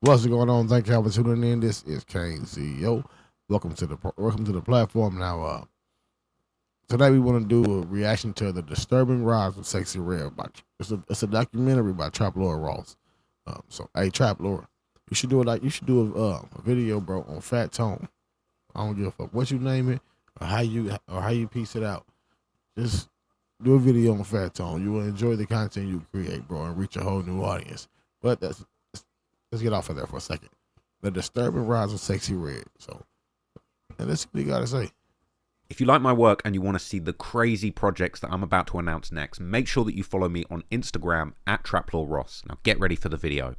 What's going on? Thank y'all for tuning in. This is CaineCEO. Welcome to the platform. Now, today we want to do a reaction to the disturbing rise of Sexy Red. It's a documentary by Trap Lord Ross. Hey, Trap Lord, you should do it like you should do a video, bro, on Fat Tone. I don't give a fuck what you name it or how you piece it out. Just do a video on Fat Tone. You will enjoy the content you create, bro, and reach a whole new audience. But let's get off of there for a second. The disturbing rise of Sexy Red. And let's see what you gotta say. If you like my work and you want to see the crazy projects that I'm about to announce next, make sure that you follow me on Instagram at TrapLawRoss. Now get ready for the video.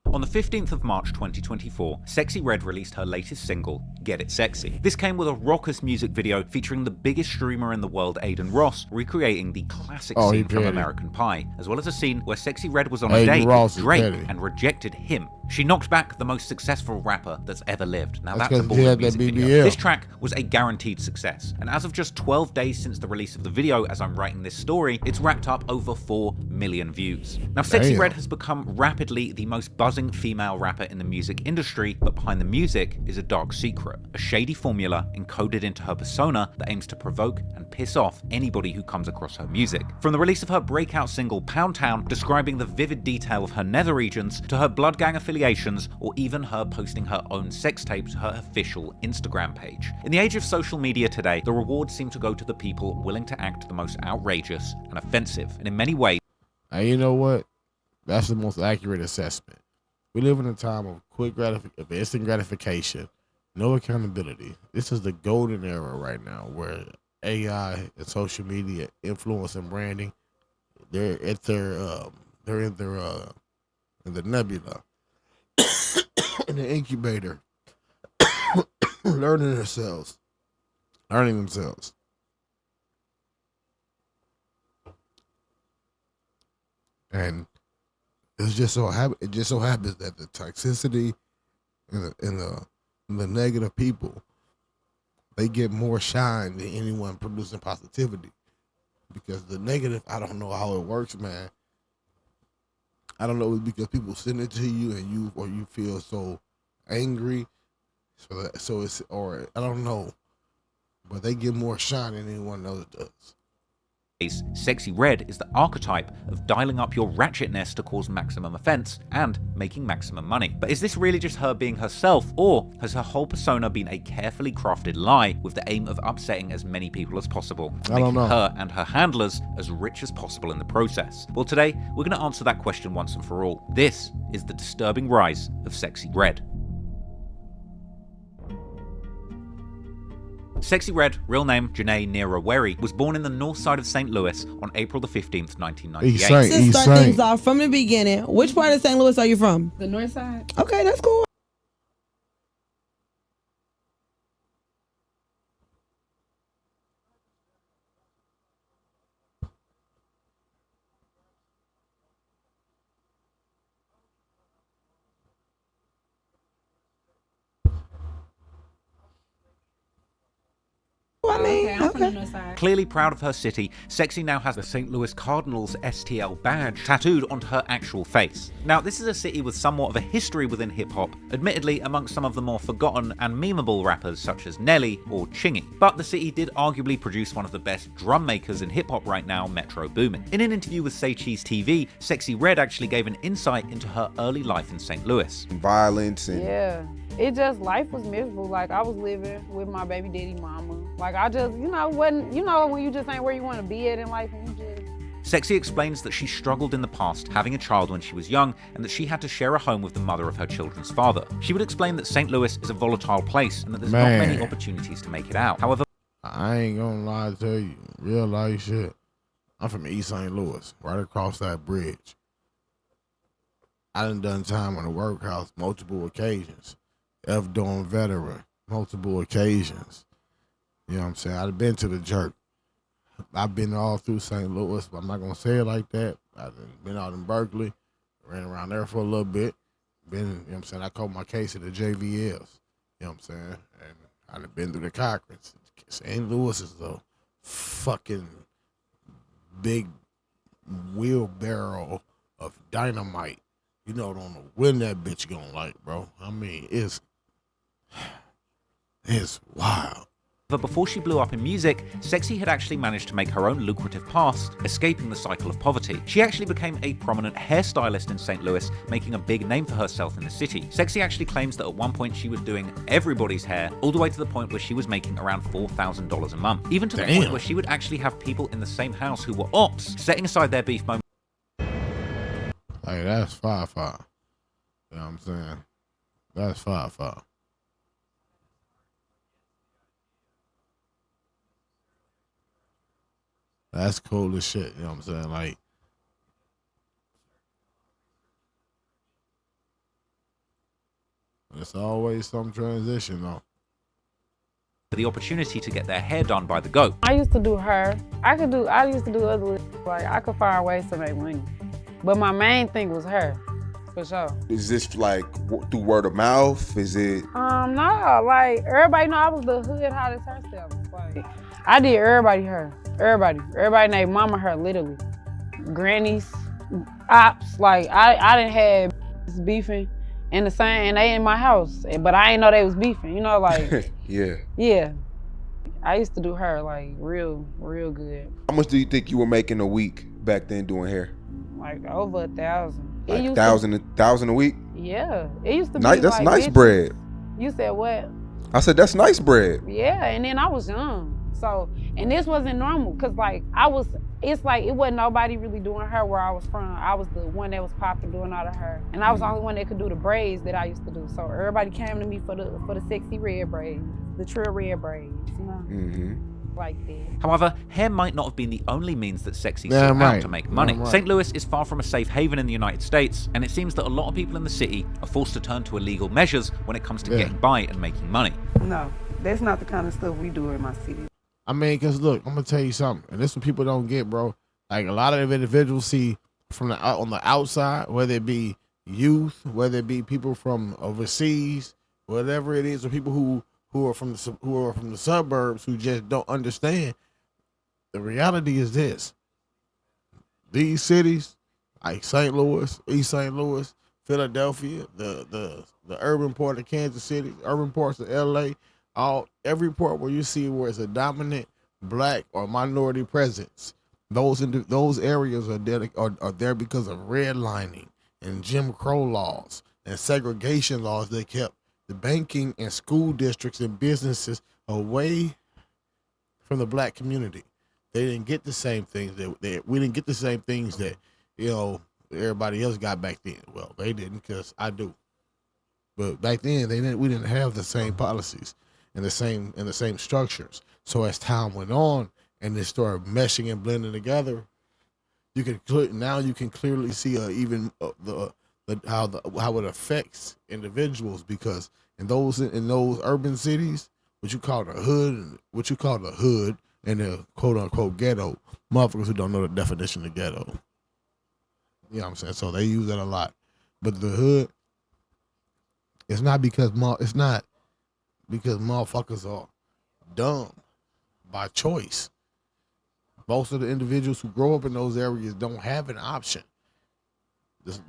On the 15th of March 2024, Sexy Red released her latest single, Get It Sexy. This came with a raucous music video featuring the biggest streamer in the world, Aiden Ross, recreating the classic scene from American Pie, as well as a scene where Sexy Red was on a date with Drake and rejected him. She knocked back the most successful rapper that's ever lived. Now that's a baller music video. This track was a guaranteed success, and as of just 12 days since the release of the video, as I'm writing this story, it's racked up over 4 million views. Now Sexy Red has become rapidly the most buzzing female rapper in the music industry, but behind the music is a dark secret, a shady formula encoded into her persona that aims to provoke and piss off anybody who comes across her music. From the release of her breakout single Pound Town, describing the vivid detail of her nether regions, to her blood gang affiliations, or even her posting her own sex tape to her official Instagram page. In the age of social media today, the rewards seem to go to the people willing to act the most outrageous and offensive, and in many ways... And you know what? That's the most accurate assessment. We live in a time of instant gratification, no accountability. This is the golden era right now, where AI and social media influence and branding, they're in the nebula, in the incubator, learning themselves. And it just so happens that the toxicity and the negative people, they get more shine than anyone producing positivity. Because the negative, I don't know how it works, man. I don't know, it's because people send it to you and you feel so angry, or I don't know, but they get more shine than anyone else does. Sexy Red is the archetype of dialing up your ratchetness to cause maximum offense and making maximum money. But is this really just her being herself, or has her whole persona been a carefully crafted lie with the aim of upsetting as many people as possible, making her and her handlers as rich as possible in the process? Well, today we're going to answer that question once and for all. This is the disturbing rise of Sexy Red. Sexy Red, real name Janae Nera Werry, was born in the north side of St. Louis on April the 15th, 1998. Let's start things off from the beginning. Which part of St. Louis are you from? The north side. Okay, that's cool. Clearly proud of her city, Sexy now has the St. Louis Cardinals STL badge tattooed onto her actual face. Now, this is a city with somewhat of a history within hip-hop, admittedly amongst some of the more forgotten and memeable rappers such as Nelly or Chingy. But the city did arguably produce one of the best drum makers in hip-hop right now, Metro Boomin. In an interview with Say Cheese TV, Sexy Red actually gave an insight into her early life in St. Louis. Violence and... Yeah. It just, life was miserable. Like, I was living with my baby daddy mama. Like, I just, when you just ain't where you want to be at in life, and you just... Sexy explains that she struggled in the past having a child when she was young, and that she had to share a home with the mother of her children's father. She would explain that St. Louis is a volatile place, and that there's not many opportunities to make it out. However, I ain't gonna lie to you, real life shit. I'm from East St. Louis, right across that bridge. I done time in the workhouse multiple occasions. F-Dorm veteran, multiple occasions. You know what I'm saying? I've been to the jerk. I've been all through St. Louis, but I'm not going to say it like that. I've been out in Berkeley, ran around there for a little bit. You know what I'm saying? I caught my case at the JVLs. You know what I'm saying? And I've been through the Cochranes. St. Louis is the fucking big wheelbarrow of dynamite. you know, don't know when that bitch gonna like, bro. I mean, it's wild. But before she blew up in music, Sexy had actually managed to make her own lucrative past, escaping the cycle of poverty. She actually became a prominent hairstylist in St. Louis, making a big name for herself in the city. Sexy actually claims that at one point she was doing everybody's hair, all the way to the point where she was making around $4,000 a month. Even to the point where she would actually have people in the same house who were ops, setting aside their beef moments. Hey, that's 5-5. You know what I'm saying? That's 5-5. That's cool as shit. You know what I'm saying? Like, it's always some transition, though. The opportunity to get their hair done by the GOAT. I used to do her. I used to do other, like, I could find ways to make money. But my main thing was her, for sure. Is this like through word of mouth? Is it? No, like, everybody know I was the hood hottest hairstylist. Like, I did everybody hair. Everybody named mama her, literally. Grannies, ops, like, I didn't have beefing in the same, and they in my house, but I didn't know they was beefing, you know, like. Yeah. I used to do her, like, real good. How much do you think you were making a week back then doing hair? Like, over 1,000. Like $1,000 a week? Yeah. It used to be That's like, nice bitches. bread. You said what? I said, that's nice bread. Yeah, and then I was young. So, and this wasn't normal, because, like, it's like, it wasn't nobody really doing her where I was from. I was the one that was popping doing all of her. And I was the only one that could do the braids that I used to do. So everybody came to me for the sexy red braids, the true red braids, you know? Mm-hmm. Like that. However, hair might not have been the only means that Sexy sought out to make money. St. Louis is far from a safe haven in the United States, and it seems that a lot of people in the city are forced to turn to illegal measures when it comes to getting by and making money. No, that's not the kind of stuff we do in my city. I mean, because look, I'm going to tell you something, and this is what people don't get, bro. Like, a lot of individuals see from on the outside, whether it be youth, whether it be people from overseas, whatever it is, or people who are from the suburbs who just don't understand. The reality is this: these cities, like St. Louis, East St. Louis, Philadelphia, the urban part of Kansas City, urban parts of LA, every part where you see where it's a dominant black or minority presence, those areas are there because of redlining and Jim Crow laws and segregation laws that kept the banking and school districts and businesses away from the black community. They didn't get the same things we didn't get the same things that, you know, everybody else got back then. Well, they didn't, because I do. But back then we didn't have the same policies and the same structures. So as time went on and they started meshing and blending together, you can clearly see how it affects individuals, because in those urban cities, what you call the hood and the quote unquote ghetto, motherfuckers who don't know the definition of ghetto. You know what I'm saying? So they use that a lot. But the hood, it's not because motherfuckers are dumb by choice. Most of the individuals who grow up in those areas don't have an option.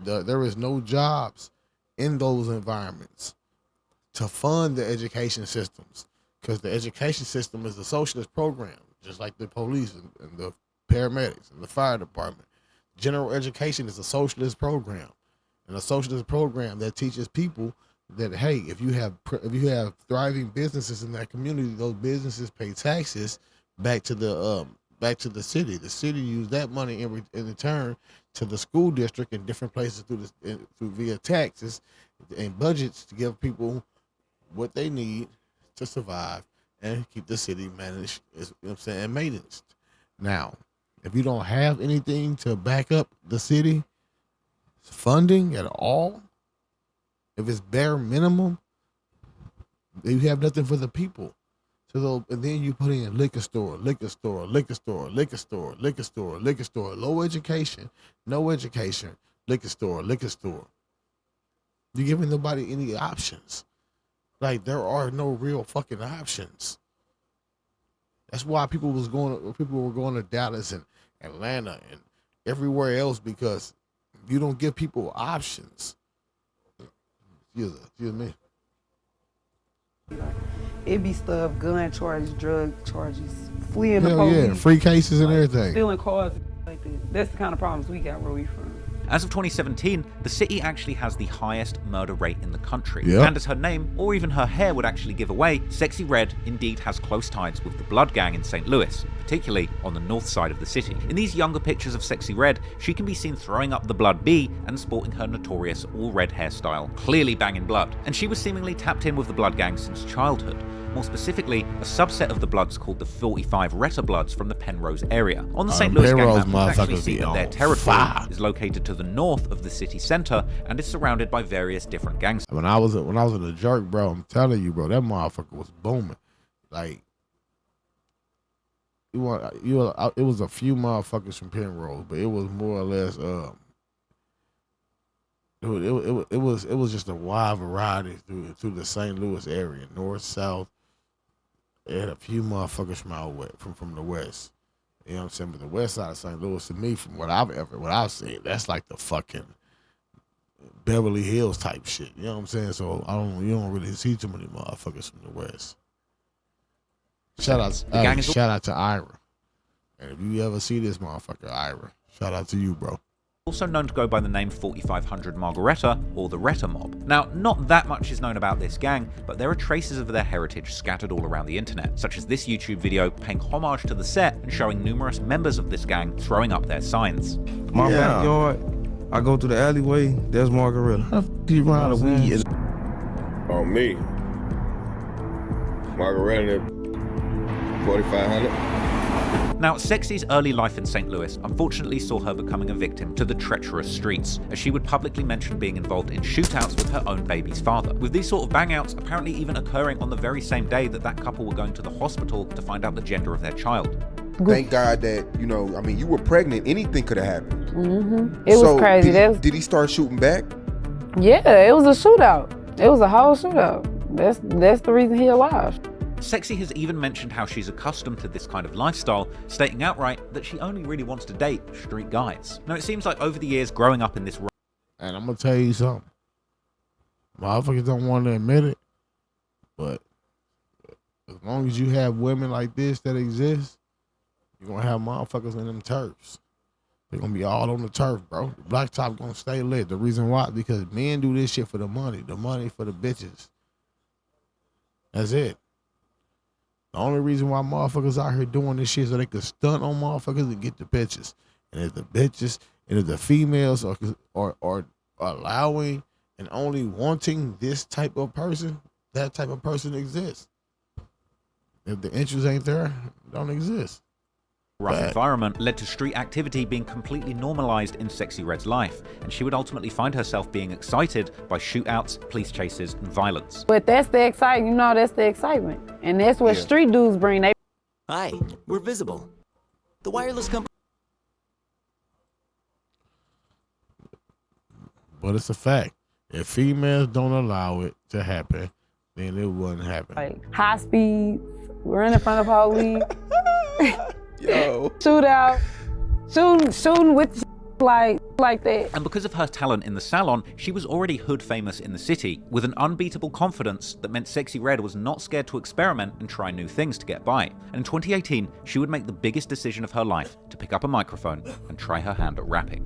There is no jobs in those environments to fund the education systems, because the education system is a socialist program, just like the police and the paramedics and the fire department. General education is a socialist program, and a socialist program that teaches people that, hey, if you have thriving businesses in that community, those businesses pay taxes back to the city. The city use that money in return to the school district and different places through via taxes and budgets to give people what they need to survive and keep the city managed, you know what I'm saying, and maintenance. Now, if you don't have anything to back up the city funding at all, if it's bare minimum, you have nothing for the people. So, and then you put in liquor store, low education, no education, liquor store. You're giving nobody any options. Like, there are no real fucking options. That's why people were going to Dallas and Atlanta and everywhere else, because You don't give people options. Excuse me. It be stuff, gun charges, drug charges, fleeing the Hell police. yeah, free cases and everything. Stealing cars like that. That's the kind of problems we got where we from. As of 2017, the city actually has the highest murder rate in the country. Yep. And as her name, or even her hair would actually give away, Sexy Red indeed has close ties with the Blood Gang in St. Louis, particularly on the north side of the city. In these younger pictures of Sexy Red, she can be seen throwing up the Blood B and sporting her notorious all-red hairstyle, clearly banging blood. And she was seemingly tapped in with the Blood Gang since childhood. More specifically, a subset of the Bloods called the 45 Retta Bloods from the Penrose area. On the St. Louis gang Penrose map, we can actually motherfuckers see be that their on territory fire. is located to the north of the city center and is surrounded by various different gangs. When I was in the jerk, bro, I'm telling you, bro, that motherfucker was booming. Like, it was a few motherfuckers from Penrose, but it was more or less it was just a wide variety through the St. Louis area, north, south. It had a few motherfuckers from out west, from the west. You know what I'm saying? But the west side of St. Louis, to me, from what I've seen, that's like the fucking Beverly Hills type shit. You know what I'm saying? So you don't really see too many motherfuckers from the west. Shout out to Ira. And if you ever see this motherfucker, Ira, shout out to you, bro. Also known to go by the name 4500 Margaretta or the Retta Mob. Now, not that much is known about this gang, but there are traces of their heritage scattered all around the internet, such as this YouTube video paying homage to the set and showing numerous members of this gang throwing up their signs. My backyard, I go through the alleyway, there's Margaretta. How the fuck do you run out of weed? On me. Margaretta 4500. Now, Sexy's early life in St. Louis unfortunately saw her becoming a victim to the treacherous streets, as she would publicly mention being involved in shootouts with her own baby's father, with these sort of bangouts apparently even occurring on the very same day that couple were going to the hospital to find out the gender of their child. Thank God that, you were pregnant. Anything could have happened. Mm-hmm. It was crazy. Did he start shooting back? Yeah, it was a shootout. It was a whole shootout. That's the reason he alive. Sexy has even mentioned how she's accustomed to this kind of lifestyle, stating outright that she only really wants to date street guys. Now, it seems like over the years growing up in this... And I'm going to tell you something. Motherfuckers don't want to admit it, but as long as you have women like this that exist, you're going to have motherfuckers in them turfs. They're going to be all on the turf, bro. The blacktop going to stay lit. The reason why, because men do this shit for the money for the bitches. That's it. The only reason why motherfuckers out here doing this shit is so they can stunt on motherfuckers and get the bitches. And if the bitches and if the females are allowing and only wanting this type of person, that type of person exists. If the interest ain't there, it don't exist. Rough environment led to street activity being completely normalized in Sexy Red's life, and she would ultimately find herself being excited by shootouts, police chases, and violence. But that's the excitement, that's the excitement. And that's what street dudes bring. Hi, we're Visible, the wireless company. But it's a fact. If females don't allow it to happen, then it wouldn't happen. Like high speeds, running in front of police. Yo. Shootout, shooting with like that. And because of her talent in the salon, she was already hood famous in the city, with an unbeatable confidence that meant Sexy Red was not scared to experiment and try new things to get by. And in 2018, she would make the biggest decision of her life to pick up a microphone and try her hand at rapping.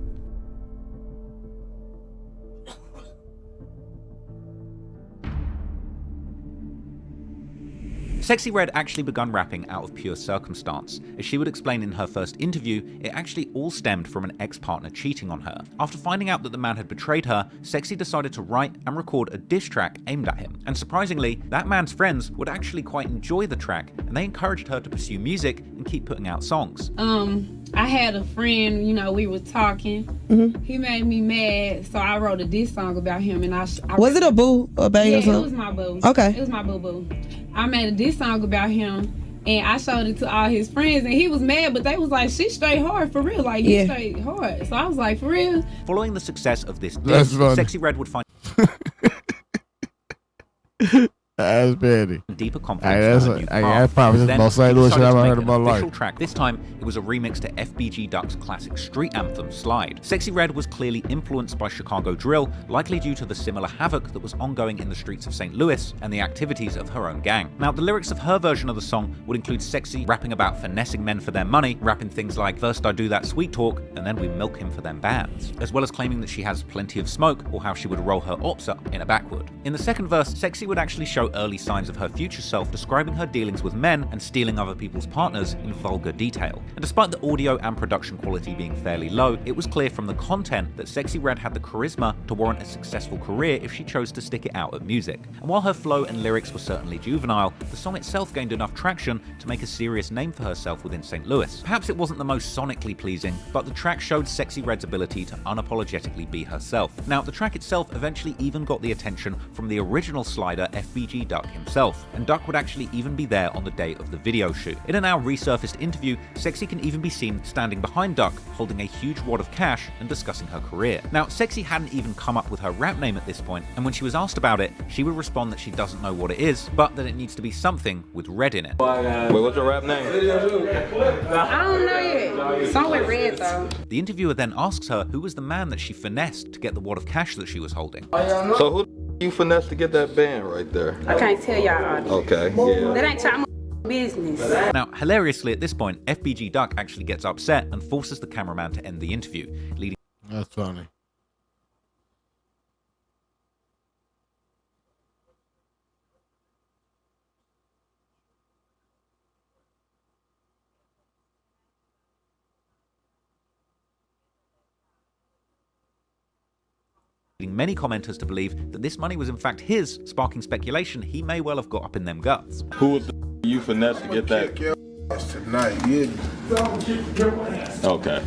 Sexy Red actually begun rapping out of pure circumstance. As she would explain in her first interview, it actually all stemmed from an ex-partner cheating on her. After finding out that the man had betrayed her, Sexy decided to write and record a diss track aimed at him. And surprisingly, that man's friends would actually quite enjoy the track, and they encouraged her to pursue music and keep putting out songs. I had a friend, we were talking. Mm-hmm. He made me mad, so I wrote a diss song about him, and I was it a boo or bang yeah, or something? it was my boo. Okay. It was my boo-boo. I made a diss song about him, and I showed it to all his friends, and he was mad, but they was like, she's straight hard, for real, like, he's straight hard. So I was like, for real? Following the success of this diss, Sexy Red would find... That's petty. Deeper Hey, confidence in her new that's craft. probably the Then most she St. Louis shit decided I've to ever make heard in an my life. official track. This time, it was a remix to FBG Duck's classic street anthem, Slide. Sexy Red was clearly influenced by Chicago drill, likely due to the similar havoc that was ongoing in the streets of St. Louis and the activities of her own gang. Now, the lyrics of her version of the song would include Sexy rapping about finessing men for their money, rapping things like, first I do that sweet talk, and then we milk him for them bands, as well as claiming that she has plenty of smoke, or how she would roll her ops up in a backwood. In the second verse, Sexy would actually show early signs of her future self, describing her dealings with men and stealing other people's partners in vulgar detail. And despite the audio and production quality being fairly low, it was clear from the content that Sexy Red had the charisma to warrant a successful career if she chose to stick it out at music. And while her flow and lyrics were certainly juvenile, the song itself gained enough traction to make a serious name for herself within St. Louis. Perhaps it wasn't the most sonically pleasing, but the track showed Sexy Red's ability to unapologetically be herself. Now, the track itself eventually even got the attention from the original slider FBG Duck himself, and Duck would actually even be there on the day of the video shoot. In a now resurfaced interview, Sexy can even be seen standing behind Duck, holding a huge wad of cash and discussing her career. Now, Sexy hadn't even come up with her rap name at this point, and when she was asked about it, she would respond that she doesn't know what it is, but that it needs to be something with red in it. Wait, what's your rap name? I don't know yet. Song with red though. The interviewer then asks her who was the man that she finessed to get the wad of cash that she was holding. So who you finessed to get that band right there? I can't tell y'all. Okay, yeah. That ain't y'all business. Now, hilariously at this point, FBG Duck actually gets upset and forces the cameraman to end the interview, leading That's funny. many commenters to believe that this money was in fact his, sparking speculation he may well have got up in them guts. Who was the you finesse to get that? Tonight, yeah. Okay.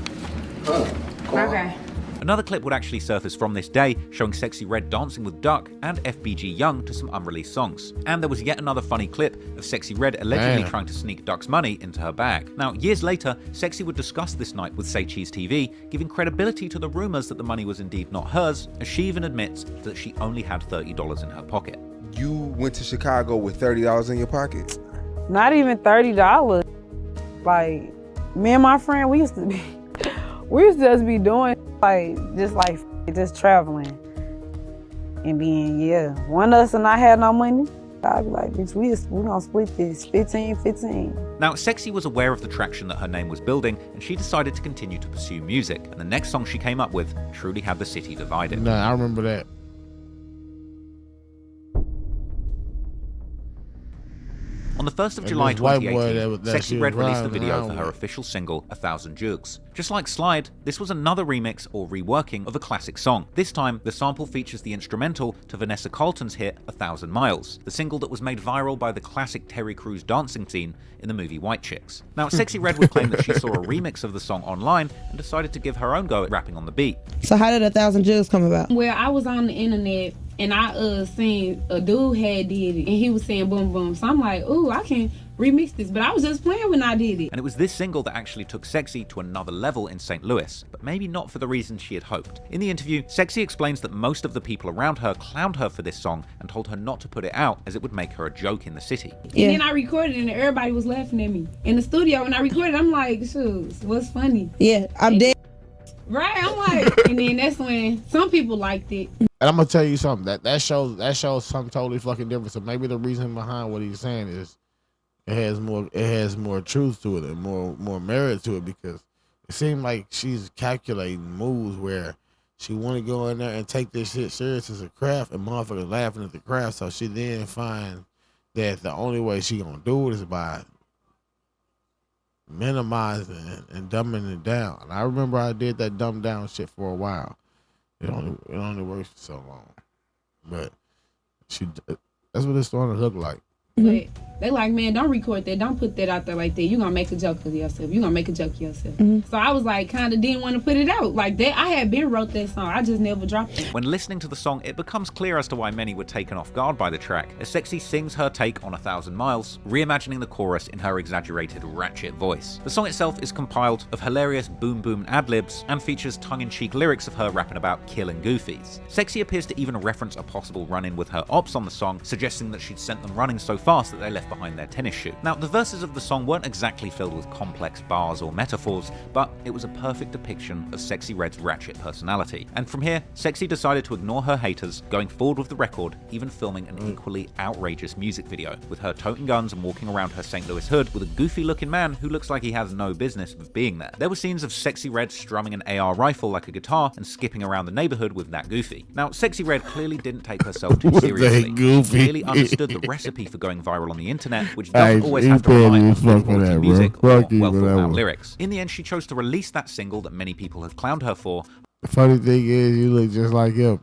Okay. Another clip would actually surface from this day, showing Sexy Red dancing with Duck and FBG Young to some unreleased songs. And there was yet another funny clip of Sexy Red allegedly trying to sneak Duck's money into her bag. Now, years later, Sexy would discuss this night with Say Cheese TV, giving credibility to the rumors that the money was indeed not hers, as she even admits that she only had $30 in her pocket. You went to Chicago with $30 in your pocket? Not even $30. Like, me and my friend, we used to just be doing just traveling and being, one of us and I had no money. I'd be like, bitch, we gonna split this 15-15. Now, Sexy was aware of the traction that her name was building, and she decided to continue to pursue music. And the next song she came up with truly had the city divided. Nah, I remember that. On the 1st of And July this white boy 2018, that Sexy she Red was released the riding video around for her with. official single, 1,000 Jugs. Just like Slide, this was another remix or reworking of a classic song. This time, the sample features the instrumental to Vanessa Carlton's hit 1,000 Miles, the single that was made viral by the classic Terry Crews dancing scene in the movie White Chicks. Now, Sexy Red would claim that she saw a remix of the song online and decided to give her own go at rapping on the beat. So how did 1,000 Jugs come about? Well, I was on the internet and I seen a dude had did it and he was saying boom boom. So I'm like, ooh, I can remix this. But I was just playing when I did it. And it was this single that actually took Sexy to another level in St. Louis, but maybe not for the reasons she had hoped. In the interview, Sexy explains that most of the people around her clowned her for this song and told her not to put it out as it would make her a joke in the city. And then I recorded it and everybody was laughing at me. In the studio, when I recorded, I'm like, shoes, what's funny? Yeah, I'm dead. Right, I'm like, and then that's when some people liked it. And I'm gonna tell you something that shows something totally fucking different. So maybe the reason behind what he's saying is it has more truth to it and more merit to it, because it seemed like she's calculating moves where she want to go in there and take this shit serious as a craft, and motherfuckers laughing at the craft. So she then finds that the only way she gonna do it is by minimizing and dumbing it down. And I remember I did that dumb down shit for a while. It only works for so long, but that's what it's starting to look like. But they like, man, don't record that. Don't put that out there like that. You gonna make a joke of yourself. You gonna make a joke of yourself. So I was like, kind of didn't want to put it out like that. I had been wrote that song. I just never dropped it. When listening to the song, it becomes clear as to why many were taken off guard by the track, as Sexy sings her take on 1,000 Miles, reimagining the chorus in her exaggerated ratchet voice. The song itself is compiled of hilarious boom boom ad-libs and features tongue-in-cheek lyrics of her rapping about killing goofies. Sexy appears to even reference a possible run-in with her ops on the song, suggesting that she'd sent them running so fast that they left behind their tennis shoe. Now, the verses of the song weren't exactly filled with complex bars or metaphors, but it was a perfect depiction of Sexy Red's ratchet personality. And from here, Sexy decided to ignore her haters, going forward with the record, even filming an equally outrageous music video, with her toting guns and walking around her St. Louis hood with a goofy-looking man who looks like he has no business of being there. There were scenes of Sexy Red strumming an AR rifle like a guitar and skipping around the neighborhood with that goofy. Now, Sexy Red clearly didn't take herself too seriously. She clearly understood the recipe for going viral on the internet, which doesn't always have to rely on good quality music or well-thought-out lyrics. In the end, she chose to release that single that many people had clowned her for. The funny thing is, you look just like him.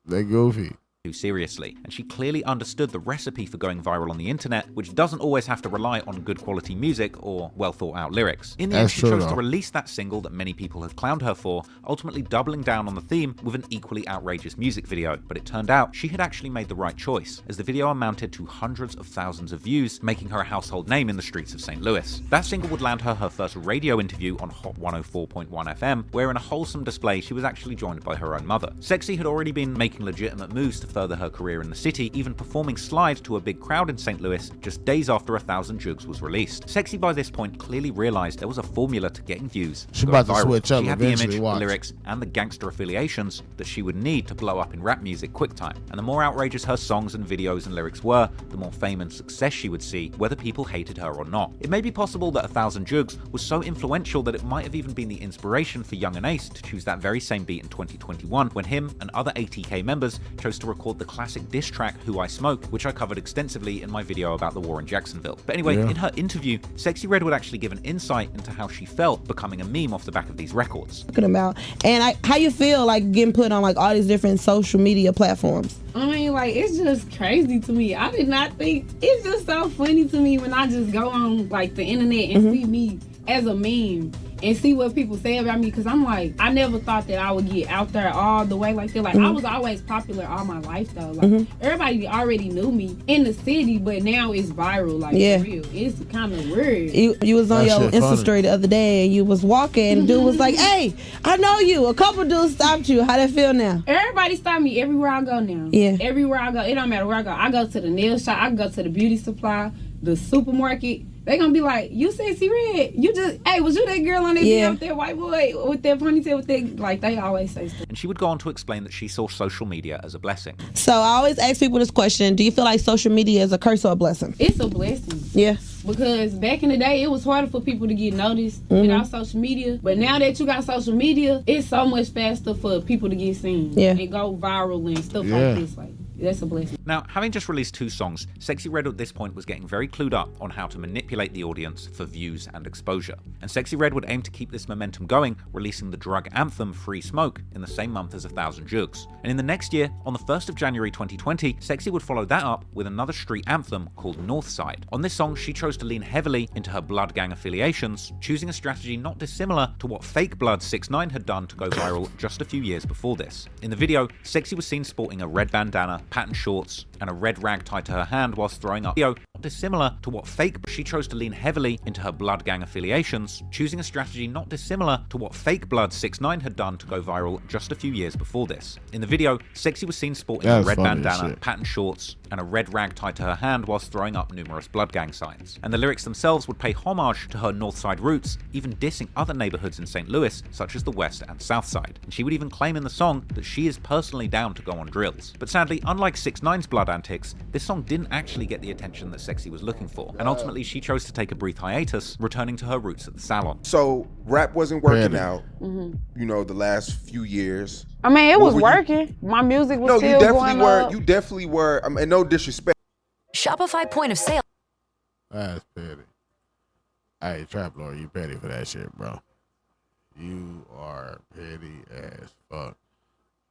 They goofy. Too seriously, and she clearly understood the recipe for going viral on the internet, which doesn't always have to rely on good quality music or well thought out lyrics. In the end, she chose to release that single that many people had clowned her for, ultimately doubling down on the theme with an equally outrageous music video. But it turned out she had actually made the right choice, as the video amounted to hundreds of thousands of views, making her a household name in the streets of St. Louis. That single would land her first radio interview on Hot 104.1 FM, where in a wholesome display she was actually joined by her own mother. Sexy had already been making legitimate moves to further her career in the city, even performing Slide to a big crowd in St. Louis just days after 1,000 Jugs was released. Sexy by this point clearly realized there was a formula to getting views. She about to switch up. She had the image, the lyrics, and the gangster affiliations that she would need to blow up in rap music quick time. And the more outrageous her songs and videos and lyrics were, the more fame and success she would see, whether people hated her or not. It may be possible that 1,000 Jugs was so influential that it might have even been the inspiration for Young and Ace to choose that very same beat in 2021, when him and other ATK members chose to record the classic diss track Who I Smoke, which I covered extensively in my video about the war in Jacksonville. But anyway, in her interview, Sexy Red would actually give an insight into how she felt becoming a meme off the back of these records. About and how you feel like getting put on like all these different social media platforms. I mean, like, it's just crazy to me. I did not think, it's just so funny to me when I just go on like the internet and see me as a meme and see what people say about me, because I'm like, I never thought that I would get out there all the way like that. Like, I was always popular all my life though. Like, everybody already knew me in the city, but now it's viral. Like, for real. It's kind of weird. You was on your Insta story the other day and you was walking and dude was like, hey, I know you. A couple dudes stopped you. How that feel now? Everybody stop me everywhere I go now. Yeah. Everywhere I go. It don't matter where I go. I go to the nail shop. I go to the beauty supply, the supermarket. They gonna be like, you Sexy Red. You just, hey, was you that girl on that video with that white boy with that ponytail with that, like, they always say stuff. And she would go on to explain that she saw social media as a blessing. So I always ask people this question, do you feel like social media is a curse or a blessing? It's a blessing. Yeah. Because back in the day, it was harder for people to get noticed without social media. But now that you got social media, it's so much faster for people to get seen. Yeah. And go viral and stuff like this. Like, that's a blessing. Now, having just released 2 songs, Sexy Red at this point was getting very clued up on how to manipulate the audience for views and exposure. And Sexy Red would aim to keep this momentum going, releasing the drug anthem Free Smoke in the same month as 1,000 Jugs. And in the next year, on the 1st of January 2020, Sexy would follow that up with another street anthem called Northside. On this song, she chose to lean heavily into her blood gang affiliations, choosing a strategy not dissimilar to what Fake Blood 6ix9ine had done to go viral just a few years before this. In the video, Sexy was seen sporting a red bandana, patterned shorts, and a red rag tied to her hand whilst throwing up. Not dissimilar to what she chose to lean heavily into her blood gang affiliations, choosing a strategy not dissimilar to what Fake Blood 6ix9ine had done to go viral just a few years before this. In the video, Sexy was seen sporting a red bandana, patterned shorts, and a red rag tied to her hand whilst throwing up numerous blood gang signs. And the lyrics themselves would pay homage to her Northside roots, even dissing other neighborhoods in St. Louis, such as the West and South Side. And she would even claim in the song that she is personally down to go on drills. But sadly, unlike 6ix9ine's blood antics, this song didn't actually get the attention that Sexy was looking for. And ultimately, she chose to take a brief hiatus, returning to her roots at the salon. So rap wasn't working out, you know, the last few years. I mean, it was working. My music was still going up. You definitely were. I mean, no disrespect. Shopify point of sale. That's petty. Hey, Trap Lord, you petty for that shit, bro. You are petty as fuck.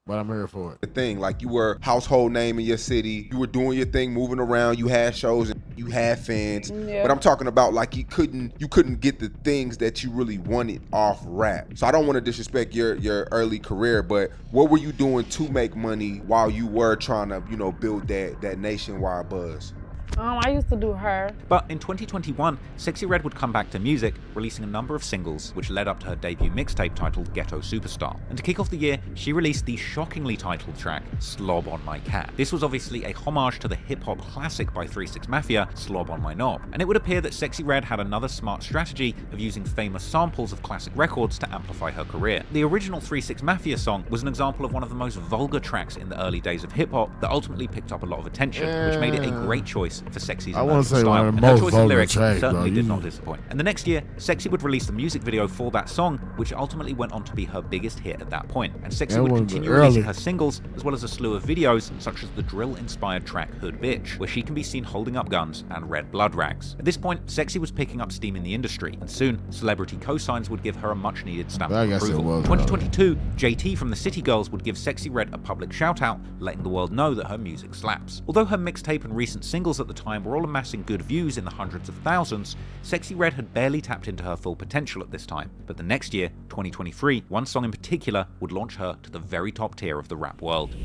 But I'm here for it. The thing, like, you were household name in your city. You were doing your thing, moving around. You had shows. And you had fans, Yeah. but I'm talking about like you couldn't get the things that you really wanted off rap. So I don't want to disrespect your early career, but what were you doing to make money while you were trying to, you know, build that nationwide buzz? I used to do her. But in 2021, Sexy Red would come back to music, releasing a number of singles which led up to her debut mixtape titled Ghetto Superstar. And to kick off the year, she released the shockingly titled track, Slob on My Cat. This was obviously a homage to the hip-hop classic by 3 6 Mafia, Slob on My Knob. And it would appear that Sexy Red had another smart strategy of using famous samples of classic records to amplify her career. The original 3 6 Mafia song was an example of one of the most vulgar tracks in the early days of hip-hop that ultimately picked up a lot of attention, which made it a great choice for Sexy's emerging style. One of the And her most choice of vulgar lyrics tracks, certainly bro. did not disappoint. And the next year, Sexy would release the music video for that song, which ultimately went on to be her biggest hit at that point. And Sexy That would was continue early. releasing her singles, as well as a slew of videos, such as the drill-inspired track Hood Bitch, where she can be seen holding up guns and red blood rags. At this point, Sexy was picking up steam in the industry, and soon, celebrity cosigns would give her a much-needed stamp I of guess it approval. was, 2022, JT from the City Girls would give Sexy Red a public shout-out, letting the world know that her music slaps. Although her mixtape and recent singles at the time were all amassing good views in the hundreds of thousands, Sexy Red had barely tapped into her full potential at this time. But the next year, 2023, one song in particular would launch her to the very top tier of the rap world.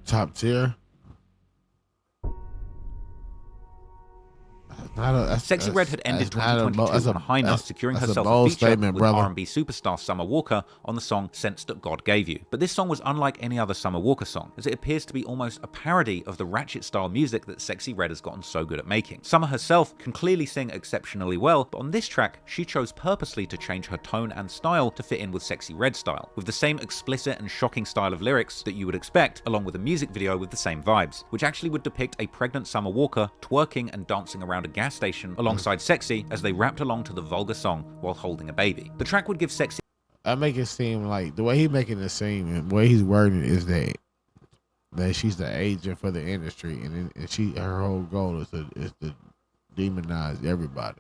Top tier. Sexy Red had ended that's not a 2022 on a high note, that's- securing that's a herself bold a feature statement, with brother. R&B superstar Summer Walker on the song Sense That God Gave You. But this song was unlike any other Summer Walker song, as it appears to be almost a parody of the ratchet-style music that Sexy Red has gotten so good at making. Summer herself can clearly sing exceptionally well, but on this track, she chose purposely to change her tone and style to fit in with Sexy Red's style, with the same explicit and shocking style of lyrics that you would expect, along with a music video with the same vibes, which actually would depict a pregnant Summer Walker twerking and dancing around a gas station alongside Sexy as they rapped along to the vulgar song while holding a baby. The track would give Sexy I make it seem like the way he's making it seem and the way he's wording it is that she's the agent for the industry, and her whole goal is to demonize everybody.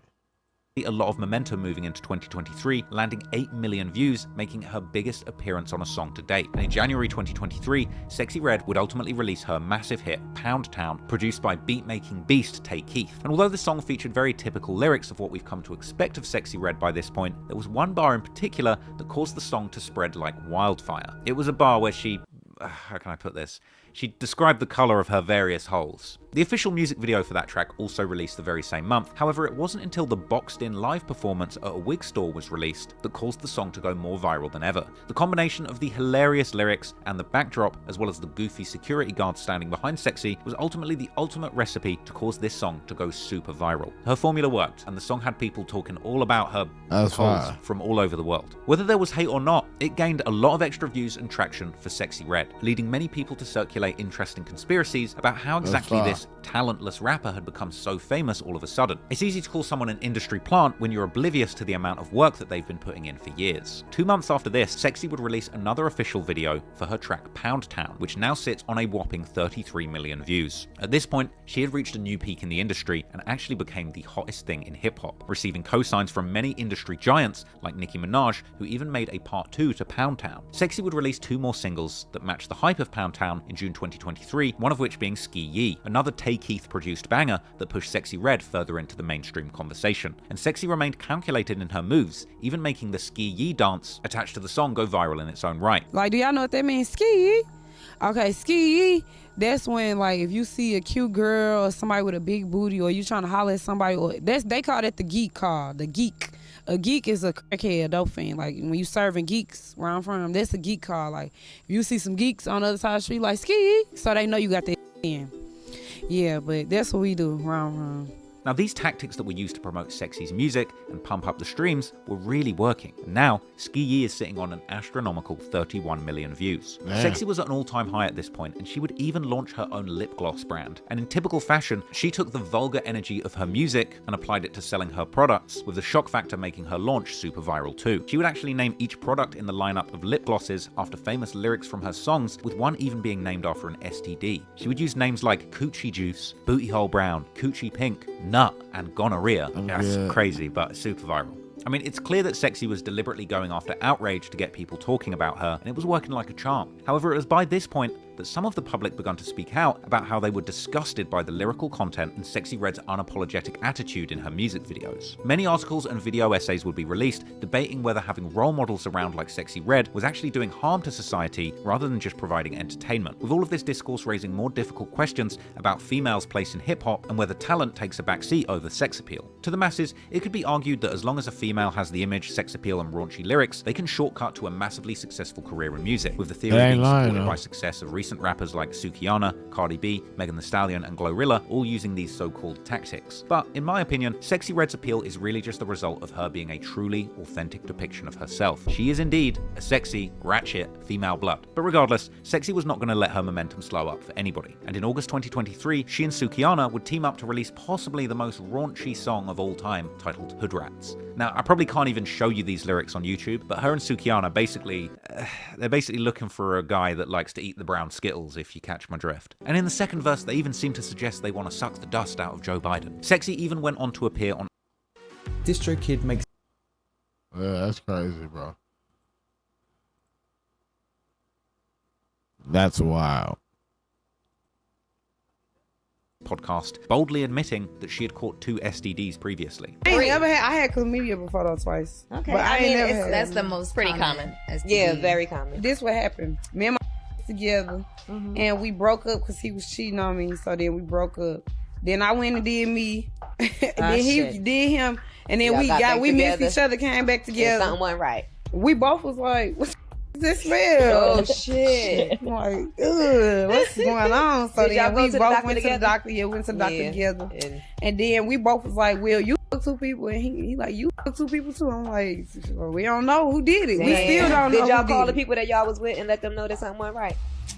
a lot of momentum moving into 2023, landing 8 million views, making it her biggest appearance on a song to date. And in January 2023, Sexy Red would ultimately release her massive hit, Pound Town, produced by beat-making beast Tay Keith. And although the song featured very typical lyrics of what we've come to expect of Sexy Red by this point, there was one bar in particular that caused the song to spread like wildfire. It was a bar where she... how can I put this? She described the colour of her various holes. The official music video for that track also released the very same month. However, it wasn't until the boxed-in live performance at a wig store was released that caused the song to go more viral than ever. The combination of the hilarious lyrics and the backdrop, as well as the goofy security guard standing behind Sexy, was ultimately the ultimate recipe to cause this song to go super viral. Her formula worked, and the song had people talking all about her holes from all over the world. Whether there was hate or not, it gained a lot of extra views and traction for Sexy Red, leading many people to circulate interesting conspiracies about how exactly this talentless rapper had become so famous all of a sudden. It's easy to call someone an industry plant when you're oblivious to the amount of work that they've been putting in for years. 2 months after this, Sexy would release another official video for her track Pound Town, which now sits on a whopping 33 million views. At this point, she had reached a new peak in the industry and actually became the hottest thing in hip-hop, receiving cosigns from many industry giants like Nicki Minaj, who even made a part 2 to Pound Town. Sexy would release 2 more singles that matched the hype of Pound Town in June 2023, one of which being Ski Yee, another Tay Keith produced banger that pushed Sexy Red further into the mainstream conversation. And Sexy remained calculated in her moves, even making the Ski Yee dance attached to the song go viral in its own right. Like, do y'all know what that means? Ski Yee? Okay, Ski Yee, that's when, like, if you see a cute girl or somebody with a big booty, or you trying to holler at somebody, or they call that the geek call, the geek. A geek is a crackhead, a dope fiend. Like, when you serving geeks where I'm from, that's a geek call. Like, if you see some geeks on the other side of the street, like, ski, so they know you got that in. Yeah, but that's what we do, round. Now, these tactics that were used to promote Sexy's music and pump up the streams were really working. And now, Ski Yee is sitting on an astronomical 31 million views. Man. Sexy was at an all-time high at this point, and she would even launch her own lip gloss brand. And in typical fashion, she took the vulgar energy of her music and applied it to selling her products, with the shock factor making her launch super viral too. She would actually name each product in the lineup of lip glosses after famous lyrics from her songs, with one even being named after an STD. She would use names like Coochie Juice, Booty Hole Brown, Coochie Pink, Nut, and Gonorrhea. That's crazy, but super viral. I mean, it's clear that Sexy was deliberately going after outrage to get people talking about her, and it was working like a charm. However, it was by this point that some of the public began to speak out about how they were disgusted by the lyrical content and Sexy Red's unapologetic attitude in her music videos. Many articles and video essays would be released, debating whether having role models around like Sexy Red was actually doing harm to society rather than just providing entertainment, with all of this discourse raising more difficult questions about females' place in hip-hop and whether talent takes a backseat over sex appeal. To the masses, it could be argued that as long as a female has the image, sex appeal, and raunchy lyrics, they can shortcut to a massively successful career in music, with the theory being supported by success of recent rappers like Sukihana, Cardi B, Megan Thee Stallion, and Glorilla, all using these so-called tactics. But in my opinion, Sexy Red's appeal is really just the result of her being a truly authentic depiction of herself. She is indeed a sexy, ratchet female blood. But regardless, Sexy was not going to let her momentum slow up for anybody. And in August 2023, she and Sukihana would team up to release possibly the most raunchy song of all time, titled Hood Rats. Now, I probably can't even show you these lyrics on YouTube, but her and Sukihana they're basically looking for a guy that likes to eat the brown Skittles, if you catch my drift. And in the second verse, they even seem to suggest they want to suck the dust out of Joe Biden. Sexy even went on to appear on Distro Kid makes... Yeah, that's crazy, bro. That's wild. Podcast, boldly admitting that she had caught 2 STDs previously. I had chlamydia before though twice. Okay, but I mean that's the most pretty common. Yeah, very common. This what happened. Me and my together, and we broke up because he was cheating on me. So then we broke up. Then I went and did me. Then he did him, and then we missed each other, came back together. Something went right. We both was like, "What's this smell?" Oh shit! Like, ugh, what's going on? So then we both went to the doctor. Yeah, we went to the doctor together. And then we both was like, "Well, you fuck 2 people," and he like, "You fuck 2 people too." I'm like, well, "We don't know who did it. Damn. We still don't know." Did y'all call the people that y'all was with and let them know that something went right?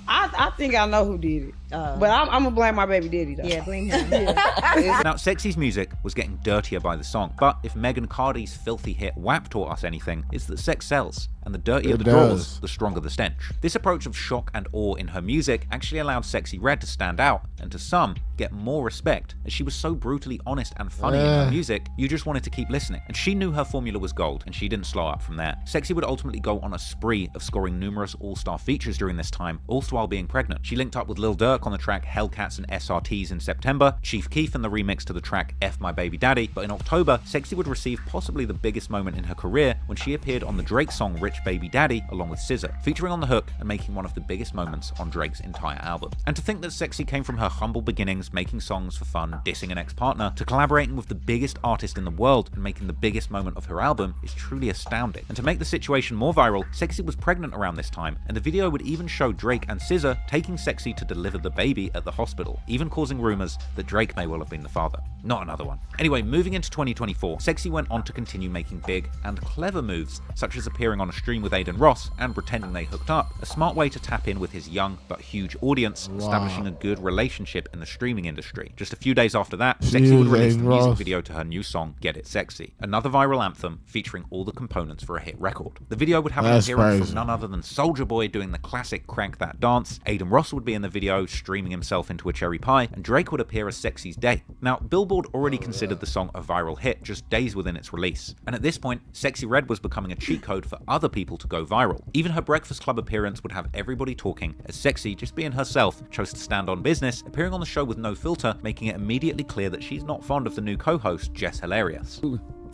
I think I know who did it, but I'm gonna blame my baby daddy though. Yeah, blame him. Now, Sexy's music was getting dirtier by the song, but if Megan Cardi's filthy hit WAP taught us anything, it's that sex sells, and the dirtier the drawers, the stronger the stench. This approach of shock and awe in her music actually allowed Sexy Red to stand out, and to some, get more respect, as she was so brutally honest and funny in her music, you just wanted to keep listening. And she knew her formula was gold, and she didn't slow up from there. Sexy would ultimately go on a spree of scoring numerous all-star features during this time, also while being pregnant. She linked up with Lil Durk on the track Hellcats and SRTs in September, Chief Keef in the remix to the track F My Baby Daddy, but in October, Sexy would receive possibly the biggest moment in her career when she appeared on the Drake song Rich Baby Daddy along with SZA, featuring on the hook and making one of the biggest moments on Drake's entire album. And to think that Sexy came from her humble beginnings, making songs for fun, dissing an ex-partner, to collaborating with the biggest artist in the world and making the biggest moment of her album is truly astounding. And to make the situation more viral, Sexy was pregnant around this time, and the video would even show Drake and SZA taking Sexy to deliver the baby at the hospital, even causing rumors that Drake may well have been the father. Not another one. Anyway, moving into 2024, Sexy went on to continue making big and clever moves, such as appearing on a stream with Aiden Ross and pretending they hooked up, a smart way to tap in with his young but huge audience, establishing a good relationship in the streaming industry. Just a few days after that, Sexy would release the music video to her new song, Get It Sexy, another viral anthem featuring all the components for a hit record. The video would have an appearance from none other than Soulja Boy doing the classic Crank That dance, Aiden Ross would be in the video streaming himself into a cherry pie, and Drake would appear as Sexy's date. Now, Billboard already considered the song a viral hit just days within its release, and at this point, Sexy Red was becoming a cheat code for other people to go viral. Even her Breakfast Club appearance would have everybody talking, as Sexy, just being herself, chose to stand on business, appearing on the show with no filter, making it immediately clear that she's not fond of the new co-host, Jess Hilarious.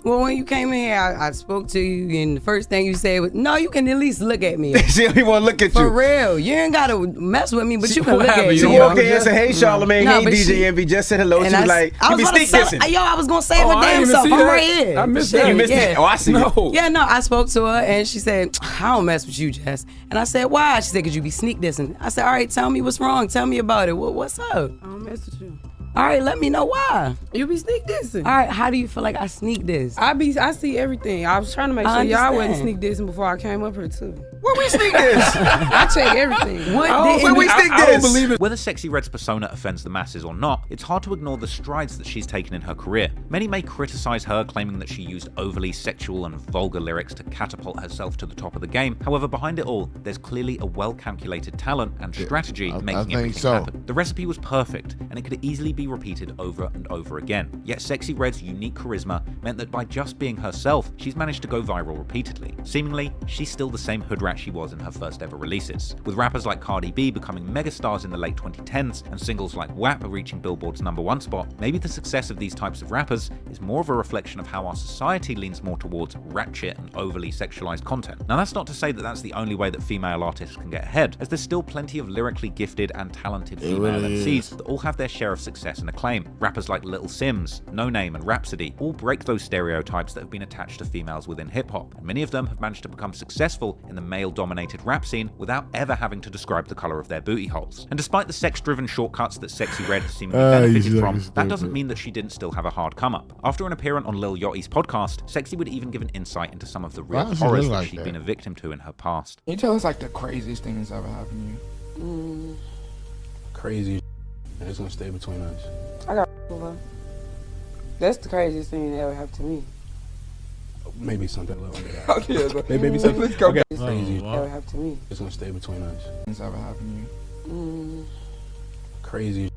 Well, when you came in here, I spoke to you, and the first thing you said was, "No, you can at least look at me." She don't even want to look at you. For real. You ain't got to mess with me, but you can look at me. She walked in and said, "Hey, Charlamagne, hey, DJ Envy," just said hello. She was like, "You be sneak dissing." Yo, I was going to say my damn self. I'm right here. I missed that. You missed it? Oh, I see it. Yeah, no, I spoke to her, and she said, "I don't mess with you, Jess." And I said, "Why?" She said, "Because you be sneak dissing." I said, "All right, tell me what's wrong. Tell me about it. What's up?" I don't mess with you. All right, let me know why. You be sneak dissing. All right, how do you feel like I sneak diss? I see everything. I was trying to make sure y'all wasn't sneak dissing before I came up here too. Where we sneak this? I check everything. Where we sneak this? I don't believe it. Whether Sexy Red's persona offends the masses or not, it's hard to ignore the strides that she's taken in her career. Many may criticize her, claiming that she used overly sexual and vulgar lyrics to catapult herself to the top of the game. However, behind it all, there's clearly a well-calculated talent and strategy making everything happen. The recipe was perfect, and it could easily be repeated over and over again. Yet Sexy Red's unique charisma meant that by just being herself, she's managed to go viral repeatedly. Seemingly, she's still the same hood rat she was in her first ever releases, with rappers like Cardi B becoming megastars in the late 2010s and singles like WAP reaching Billboard's #1 spot. Maybe the success of these types of rappers is more of a reflection of how our society leans more towards ratchet and overly sexualized content. Now that's not to say that that's the only way that female artists can get ahead, as there's still plenty of lyrically gifted and talented female MCs that all have their share of success and acclaim. Rappers like Little Sims, No Name and Rhapsody all break those stereotypes that have been attached to females within hip-hop, and many of them have managed to become successful in the male-dominated rap scene without ever having to describe the color of their booty holes. And despite the sex-driven shortcuts that Sexy Red has seemingly benefited from, that doesn't mean that she didn't still have a hard come-up. After an appearance on Lil Yachty's podcast, Sexy would even give an insight into some of the real horrors that she'd been a victim to in her past. Can you tell us like the craziest thing that's ever happened to you? Crazy. It's gonna stay between us. I got with her. That's the craziest thing that ever happened to me. Maybe something a little bit. Okay, maybe something. Let's go. Okay. Crazy that ever happened to me. It's gonna stay between us. Things ever happened to you? Crazy.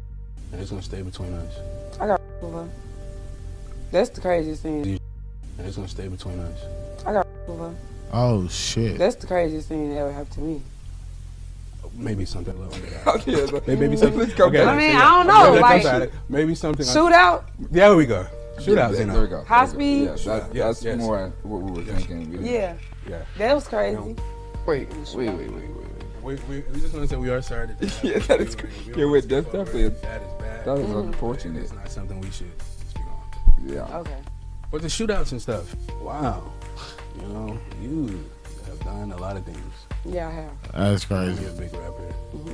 It's gonna stay between us. I got with her. That's the craziest thing. It's gonna stay between us. I got with her. Oh shit. That's the craziest thing that ever happened to me. Maybe something a little bit. Okay, maybe something. Let's go. Okay, I mean, I don't know. Like maybe something. Shootout. Yeah, there we go. Shootouts. There we go. High speed. Yeah, that's more what we were thinking. Yeah. That was crazy. Wait. We just want to say we are sorry. Yeah, that is. Yeah, wait, that's definitely. That is unfortunate. It's not something we should speak on. Yeah. Okay. But the shootouts and stuff. Wow. You know, you have done a lot of things. Yeah, I have. That's crazy. You're a big rapper.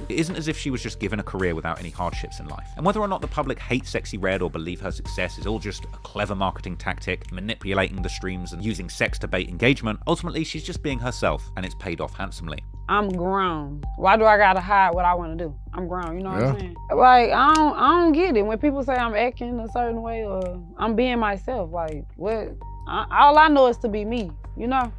It isn't as if she was just given a career without any hardships in life. And whether or not the public hate Sexy Red or believe her success is all just a clever marketing tactic, manipulating the streams and using sex to bait engagement, ultimately she's just being herself, and it's paid off handsomely. I'm grown. Why do I gotta hide what I want to do? I'm grown, you know what I'm saying? Like, I don't get it. When people say I'm acting a certain way or I'm being myself, like, what? All I know is to be me, you know?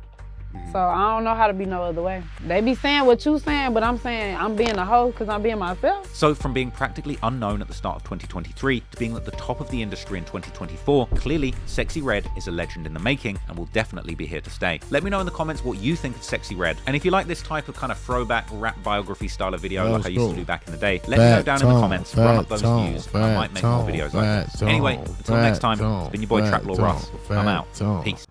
So I don't know how to be no other way. They be saying what you saying, but I'm saying I'm being a hoe because I'm being myself. So from being practically unknown at the start of 2023 to being at the top of the industry in 2024, clearly Sexy Red is a legend in the making and will definitely be here to stay. Let me know in the comments what you think of Sexy Red. And if you like this type of kind of throwback rap biography style of video like I used to do back in the day, let me know down in the comments, run up those views, and I might make more videos like this. Anyway, until next time, it's been your boy Trap Lord Ross. I'm out. Peace.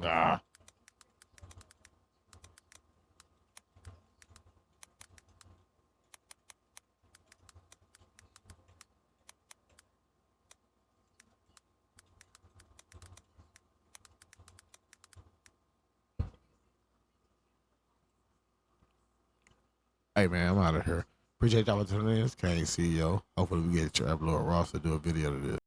Nah. Hey man, I'm out of here. Appreciate y'all for tuning in. It's CaineCEO. Hopefully we get Trap Lord Ross to do a video to this.